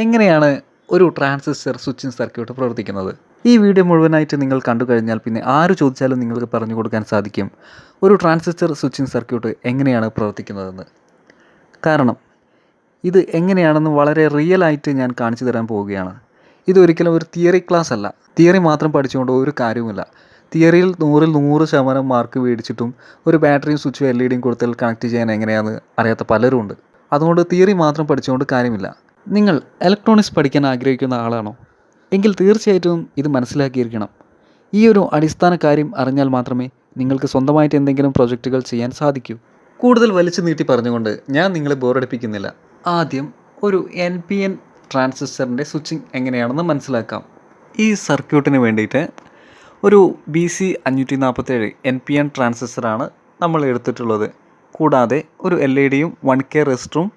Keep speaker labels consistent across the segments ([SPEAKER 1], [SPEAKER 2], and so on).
[SPEAKER 1] എങ്ങനെയാണ് ഒരു transistor switching circuit പ്രവർത്തിക്കുന്നത്? ഈ വീഡിയോ മുഴുവനായിട്ട് നിങ്ങൾ കണ്ടു കഴിഞ്ഞാൽ പിന്നെ ആര് ചോദിച്ചാലും നിങ്ങൾക്ക് പറഞ്ഞു കൊടുക്കാൻ സാധിക്കും ഒരു ട്രാൻസിസ്റ്റർ സ്വിച്ചിങ് സർക്യൂട്ട് എങ്ങനെയാണ് പ്രവർത്തിക്കുന്നതെന്ന്. കാരണം ഇത് എങ്ങനെയാണെന്ന് വളരെ റിയലായിട്ട് ഞാൻ കാണിച്ചു തരാൻ പോവുകയാണ്. ഇതൊരിക്കലും ഒരു തിയറി ക്ലാസ് അല്ല. തിയറി മാത്രം പഠിച്ചുകൊണ്ട് ഒരു കാര്യവുമില്ല. തിയറിയിൽ 100ൽ 100% മാർക്ക് മേടിച്ചിട്ടും ഒരു ബാറ്ററിയും സ്വിച്ചും LED കൊടുത്താൽ കണക്ട് ചെയ്യാൻ എങ്ങനെയാണെന്ന് അറിയാത്ത പലരും ഉണ്ട്. അതുകൊണ്ട് തിയറി മാത്രം പഠിച്ചുകൊണ്ട് കാര്യമില്ല. നിങ്ങൾ ഇലക്ട്രോണിക്സ് പഠിക്കാൻ ആഗ്രഹിക്കുന്ന ആളാണോ? എങ്കിൽ തീർച്ചയായിട്ടും ഇത് മനസ്സിലാക്കിയിരിക്കണം. ഈ ഒരു അടിസ്ഥാന കാര്യം അറിഞ്ഞാൽ മാത്രമേ നിങ്ങൾക്ക് സ്വന്തമായിട്ട് എന്തെങ്കിലും പ്രൊജക്റ്റുകൾ ചെയ്യാൻ സാധിക്കൂ. കൂടുതൽ വലിച്ചു നീട്ടി പറഞ്ഞുകൊണ്ട് ഞാൻ നിങ്ങളെ ബോറടിപ്പിക്കുന്നില്ല. ആദ്യം ഒരു NPN ട്രാൻസിസ്റ്ററിൻ്റെ സ്വിച്ചിങ് എങ്ങനെയാണെന്ന് മനസ്സിലാക്കാം. ഈ സർക്യൂട്ടിന് വേണ്ടിയിട്ട് ഒരു BC 547 NPN ട്രാൻസിസ്റ്ററാണ് നമ്മൾ എടുത്തിട്ടുള്ളത്. കൂടാതെ ഒരു LED-യും 1K റെസിസ്റ്ററും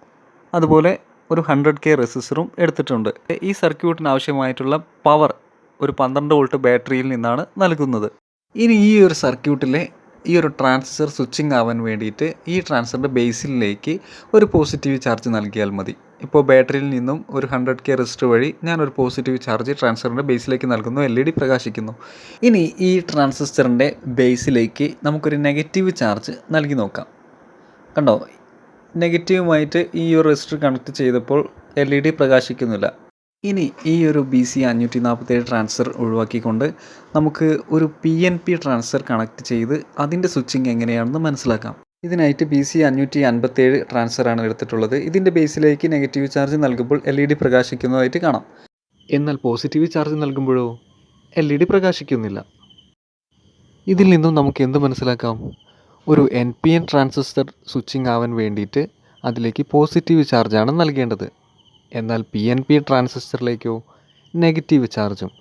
[SPEAKER 1] അതുപോലെ ഒരു 100K റെസിസ്റ്ററും എടുത്തിട്ടുണ്ട്. ഈ സർക്യൂട്ടിന് ആവശ്യമായിട്ടുള്ള പവർ ഒരു 12 വോൾട്ട് ബാറ്ററിയിൽ നിന്നാണ് നൽകുന്നത്. ഇനി ഈ ഒരു സർക്യൂട്ടിലെ ഈ ഒരു ട്രാൻസിസ്റ്റർ സ്വിച്ചിങ് ആവാൻ വേണ്ടിയിട്ട് ഈ ട്രാൻസിസ്റ്ററിൻ്റെ ബേസിലേക്ക് ഒരു പോസിറ്റീവ് ചാർജ് നൽകിയാൽ മതി. ഇപ്പോൾ ബാറ്ററിയിൽ നിന്നും ഒരു 100K റെസിസ്റ്റർ വഴി ഞാനൊരു പോസിറ്റീവ് ചാർജ് ട്രാൻസിസ്റ്ററിൻ്റെ ബേസിലേക്ക് നൽകുന്നു. LED പ്രകാശിക്കുന്നു. ഇനി ഈ ട്രാൻസിസ്റ്ററിൻ്റെ ബേസിലേക്ക് നമുക്കൊരു നെഗറ്റീവ് ചാർജ് നൽകി നോക്കാം. കണ്ടോ, നെഗറ്റീവുമായിട്ട് ഈ ഒരു റെസിസ്റ്റർ കണക്ട് ചെയ്തപ്പോൾ LED പ്രകാശിക്കുന്നില്ല. ഇനി ഈ ഒരു BC 547 ട്രാൻസിസ്റ്റർ ഒഴിവാക്കിക്കൊണ്ട് നമുക്ക് ഒരു PNP ട്രാൻസിസ്റ്റർ കണക്ട് ചെയ്ത് അതിൻ്റെ സ്വിച്ചിങ് എങ്ങനെയാണെന്ന് മനസ്സിലാക്കാം. ഇതിനായിട്ട് BC 557 ട്രാൻസിസ്റ്ററാണ് എടുത്തിട്ടുള്ളത്. ഇതിൻ്റെ ബേസിലേക്ക് നെഗറ്റീവ് ചാർജ് നൽകുമ്പോൾ LED പ്രകാശിക്കുന്നതായിട്ട് കാണാം. എന്നാൽ പോസിറ്റീവ് ചാർജ് നൽകുമ്പോഴോ LED പ്രകാശിക്കുന്നില്ല. ഇതിൽ നിന്നും നമുക്ക് എന്ത് മനസ്സിലാക്കാം? ഒരു NPN ട്രാൻസിസ്റ്റർ സ്വിച്ചിങ് ആവാൻ വേണ്ടിയിട്ട് അതിലേക്ക് പോസിറ്റീവ് ചാർജാണ് നൽകേണ്ടത്. എന്നാൽ PNP ട്രാൻസിസ്റ്ററിലേക്കോ നെഗറ്റീവ് ചാർജും.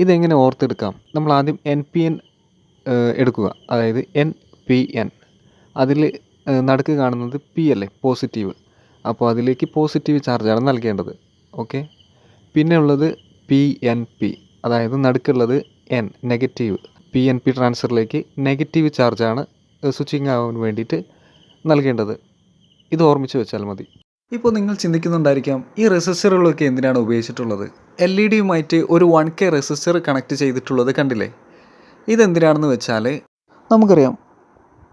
[SPEAKER 1] ഇതെങ്ങനെ ഓർത്തെടുക്കാം? നമ്മൾ ആദ്യം NPN എടുക്കുക, അതായത് NPN. അതിൽ നടുക്ക് കാണുന്നത് P അല്ലേ, പോസിറ്റീവ്. അപ്പോൾ അതിലേക്ക് പോസിറ്റീവ് ചാർജാണ് നൽകേണ്ടത്. ഓക്കെ. പിന്നെ ഉള്ളത് PNP, അതായത് നടുക്കുള്ളത് N, നെഗറ്റീവ്. PNP ട്രാൻസിസ്റ്ററിലേക്ക് നെഗറ്റീവ് ചാർജാണ് സ്വിച്ചിങ് ആവാൻ വേണ്ടിയിട്ട് നൽകേണ്ടത്. ഇത് ഓർമ്മിച്ച് വെച്ചാൽ മതി. ഇപ്പോൾ നിങ്ങൾ ചിന്തിക്കുന്നുണ്ടായിരിക്കാം, ഈ റെസിസ്റ്ററുകളൊക്കെ എന്തിനാണ് ഉപയോഗിച്ചിട്ടുള്ളത്? LED-യുമായിട്ട് ഒരു 1K റെസിസ്റ്റർ കണക്ട് ചെയ്തിട്ടുള്ളത് കണ്ടില്ലേ? ഇതെന്തിനാണെന്ന് വെച്ചാൽ നമുക്കറിയാം,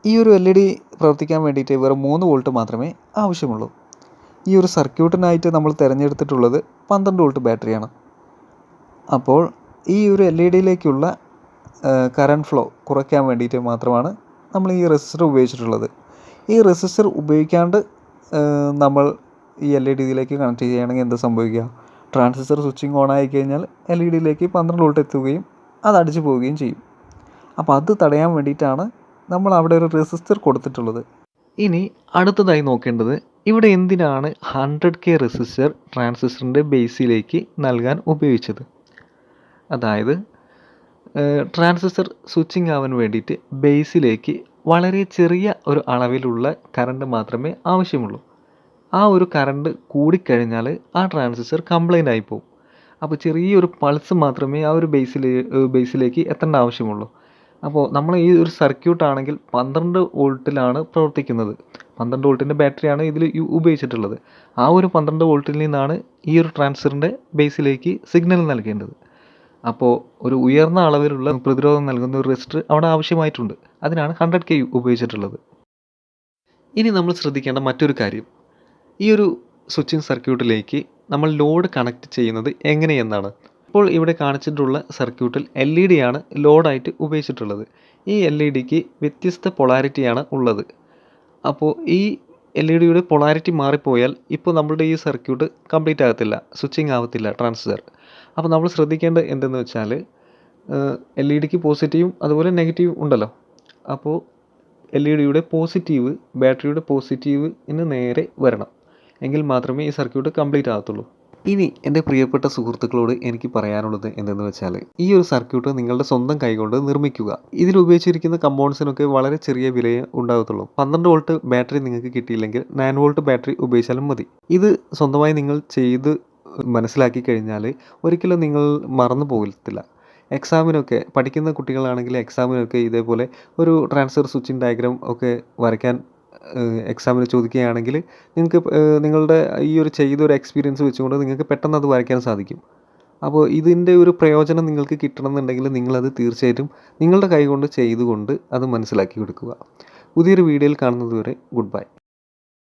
[SPEAKER 1] ഈ ഒരു LED പ്രവർത്തിക്കാൻ വേണ്ടിയിട്ട് വെറും 3 വോൾട്ട് മാത്രമേ ആവശ്യമുള്ളൂ. ഈ ഒരു സർക്യൂട്ടിനായിട്ട് നമ്മൾ തിരഞ്ഞെടുത്തിട്ടുള്ളത് 12 വോൾട്ട് ബാറ്ററിയാണ്. അപ്പോൾ ഈ ഒരു LED-യിലേക്കുള്ള കറണ്ട് ഫ്ലോ കുറയ്ക്കാൻ വേണ്ടിയിട്ട് മാത്രമാണ് നമ്മൾ ഈ റെസിസ്റ്റർ ഉപയോഗിച്ചിട്ടുള്ളത്. ഈ റെസിസ്റ്റർ ഉപയോഗിക്കാണ്ട് നമ്മൾ ഈ LED-യിലേക്ക് കണക്ട് ചെയ്യുകയാണെങ്കിൽ എന്താ സംഭവിക്കുക? ട്രാൻസിസ്റ്റർ സ്വിച്ചിങ് ഓൺ ആയി കഴിഞ്ഞാൽ LED-യിലേക്ക് 12 വോൾട്ട് എത്തുകയും അത് അടിച്ചു പോവുകയും ചെയ്യും. അപ്പോൾ അത് തടയാൻ വേണ്ടിയിട്ടാണ് നമ്മൾ അവിടെ ഒരു റെസിസ്റ്റർ കൊടുത്തിട്ടുള്ളത്. ഇനി അടുത്തതായി നോക്കേണ്ടത്, ഇവിടെ എന്തിനാണ് 100K റെസിസ്റ്റർ ട്രാൻസിസ്റ്ററിൻ്റെ ബേസിലേക്ക് നൽകാൻ ഉപയോഗിച്ചത്? അതായത് ട്രാൻസിസ്റ്റർ സ്വിച്ചിങ് ആവാൻ വേണ്ടിയിട്ട് ബേസിലേക്ക് വളരെ ചെറിയ ഒരു അളവിലുള്ള കറണ്ട് മാത്രമേ ആവശ്യമുള്ളൂ. ആ ഒരു കറണ്ട് കൂടിക്കഴിഞ്ഞാൽ ആ ട്രാൻസിസ്റ്റർ കംപ്ലൈൻ്റ് ആയിപ്പോവും. അപ്പോൾ ചെറിയൊരു പൾസ് മാത്രമേ ആ ഒരു ബേസിലേക്ക് എത്തേണ്ട ആവശ്യമുള്ളൂ. അപ്പോൾ നമ്മൾ ഈ ഒരു സർക്യൂട്ടാണെങ്കിൽ 12 വോൾട്ടിലാണ് പ്രവർത്തിക്കുന്നത്. 12 വോൾട്ടിൻ്റെ ബാറ്ററിയാണ് ഇതിൽ ഉപയോഗിച്ചിട്ടുള്ളത്. ആ ഒരു 12 വോൾട്ടിൽ നിന്നാണ് ഈ ഒരു ട്രാൻസിസ്റ്ററിൻ്റെ ബേസിലേക്ക് സിഗ്നൽ നൽകേണ്ടത്. അപ്പോൾ ഒരു ഉയർന്ന അളവിലുള്ള പ്രതിരോധം നൽകുന്ന ഒരു റെസിസ്റ്റർ അവിടെ ആവശ്യമായിട്ടുണ്ട്. അതിനാണ് 100K ഉപയോഗിച്ചിട്ടുള്ളത്. ഇനി നമ്മൾ ശ്രദ്ധിക്കേണ്ട മറ്റൊരു കാര്യം, ഈ ഒരു സ്വിച്ചിങ് സർക്യൂട്ടിലേക്ക് നമ്മൾ ലോഡ് കണക്ട് ചെയ്യുന്നത് എങ്ങനെയെന്നാണ്. ഇപ്പോൾ ഇവിടെ കാണിച്ചിട്ടുള്ള സർക്യൂട്ടിൽ LED-യാണ് ലോഡായിട്ട് ഉപയോഗിച്ചിട്ടുള്ളത്. ഈ LED-ക്ക് വ്യത്യസ്ത പൊളാരിറ്റിയാണ് ഉള്ളത്. അപ്പോൾ ഈ LED-യുടെ പൊളാരിറ്റി മാറിപ്പോയാൽ ഇപ്പോൾ നമ്മളുടെ ഈ സർക്യൂട്ട് കംപ്ലീറ്റ് ആകത്തില്ല, സ്വിച്ചിങ് ആവത്തില്ല ട്രാൻസിസ്റ്റർ. അപ്പോൾ നമ്മൾ ശ്രദ്ധിക്കേണ്ടത് എന്തെന്ന് വെച്ചാൽ, LED-ക്ക് പോസിറ്റീവും അതുപോലെ നെഗറ്റീവും ഉണ്ടല്ലോ. അപ്പോൾ LED-യുടെ പോസിറ്റീവ് ബാറ്ററിയുടെ പോസിറ്റീവിന് നേരെ വരണം. എങ്കിൽ മാത്രമേ ഈ സർക്യൂട്ട് കംപ്ലീറ്റ് ആകത്തുള്ളൂ. ഇനി എൻ്റെ പ്രിയപ്പെട്ട സുഹൃത്തുക്കളോട് എനിക്ക് പറയാനുള്ളത് എന്തെന്ന് വെച്ചാൽ, ഈ ഒരു സർക്യൂട്ട് നിങ്ങളുടെ സ്വന്തം കൈകൊണ്ട് നിർമ്മിക്കുക. ഇതിൽ ഉപയോഗിച്ചിരിക്കുന്ന കമ്പോണൻസിനൊക്കെ വളരെ ചെറിയ വിലയേ ഉണ്ടാകത്തുള്ളൂ. 12 വോൾട്ട് ബാറ്ററി നിങ്ങൾക്ക് കിട്ടിയില്ലെങ്കിൽ 9 വോൾട്ട് ബാറ്ററി ഉപയോഗിച്ചാലും മതി. ഇത് സ്വന്തമായി നിങ്ങൾ ചെയ്ത് മനസ്സിലാക്കി കഴിഞ്ഞാൽ ഒരിക്കലും നിങ്ങൾ മറന്നു പോകത്തില്ല. എക്സാമിനൊക്കെ പഠിക്കുന്ന കുട്ടികളാണെങ്കിൽ എക്സാമിനൊക്കെ ഇതേപോലെ ഒരു ട്രാൻസ്ഫർ സ്വിച്ചിങ് ഡയഗ്രാം ഒക്കെ വരയ്ക്കാൻ
[SPEAKER 2] എക്സാമിന് ചോദിക്കുകയാണെങ്കിൽ നിങ്ങൾക്ക് നിങ്ങളുടെ ഈ ഒരു ചെയ്തൊരു എക്സ്പീരിയൻസ് വെച്ചുകൊണ്ട് നിങ്ങൾക്ക് പെട്ടെന്ന് അത് വരയ്ക്കാൻ സാധിക്കും. അപ്പോൾ ഇതിൻ്റെ ഒരു പ്രയോജനം നിങ്ങൾക്ക് കിട്ടണമെന്നുണ്ടെങ്കിൽ നിങ്ങളത് തീർച്ചയായിട്ടും നിങ്ങളുടെ കൈകൊണ്ട് ചെയ്തുകൊണ്ട് അത് മനസ്സിലാക്കി കൊടുക്കുക. പുതിയൊരു വീഡിയോയിൽ കാണുന്നത് വരെ ഗുഡ് ബൈ.